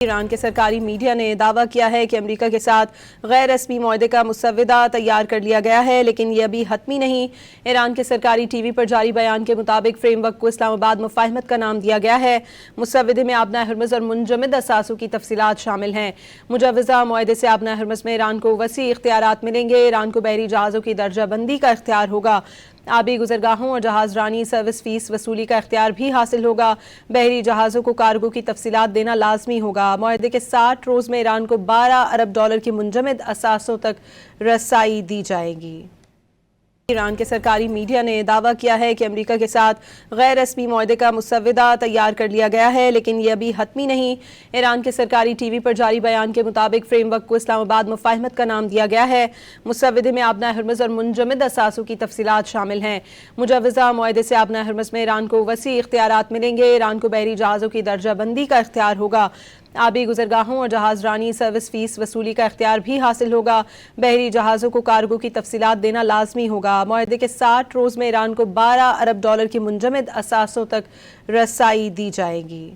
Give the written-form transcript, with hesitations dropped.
ایران کے سرکاری میڈیا نے دعویٰ کیا ہے کہ امریکہ کے ساتھ غیر رسمی معاہدے کا مسودہ تیار کر لیا گیا ہے، لیکن یہ ابھی حتمی نہیں۔ ایران کے سرکاری ٹی وی پر جاری بیان کے مطابق فریم ورک کو اسلام آباد مفاہمت کا نام دیا گیا ہے۔ مسودے میں آبنائے ہرمز اور منجمد اثاثوں کی تفصیلات شامل ہیں۔ مجوزہ معاہدے سے آبنائے ہرمز میں ایران کو وسیع اختیارات ملیں گے۔ ایران کو بحری جہازوں کی درجہ بندی کا اختیار ہوگا۔ آبی گزرگاہوں اور جہاز رانی سروس فیس وصولی کا اختیار بھی حاصل ہوگا۔ بحری جہازوں کو کارگو کی تفصیلات دینا لازمی ہوگا۔ معاہدے کے 60 روز میں ایران کو $12 ارب کی منجمد اثاثوں تک رسائی دی جائے گی۔ ایران کے سرکاری میڈیا نے دعویٰ کیا ہے کہ امریکہ کے ساتھ غیر رسمی معاہدے کا مسودہ تیار کر لیا گیا ہے، لیکن یہ ابھی حتمی نہیں۔ ایران کے سرکاری ٹی وی پر جاری بیان کے مطابق فریم ورک کو اسلام آباد مفاہمت کا نام دیا گیا ہے۔ مسودے میں آبنائے ہرمز اور منجمد اثاثوں کی تفصیلات شامل ہیں۔ مجوزہ معاہدے سے آبنائے ہرمز میں ایران کو وسیع اختیارات ملیں گے۔ ایران کو بحری جہازوں کی درجہ بندی کا اختیار ہوگا۔ آبی گزرگاہوں اور جہاز رانی سروس فیس وصولی کا اختیار بھی حاصل ہوگا۔ بحری جہازوں کو کارگو کی تفصیلات دینا لازمی ہوگا۔ معاہدے کے 60 روز میں ایران کو $12 ارب کی منجمد اثاثوں تک رسائی دی جائے گی۔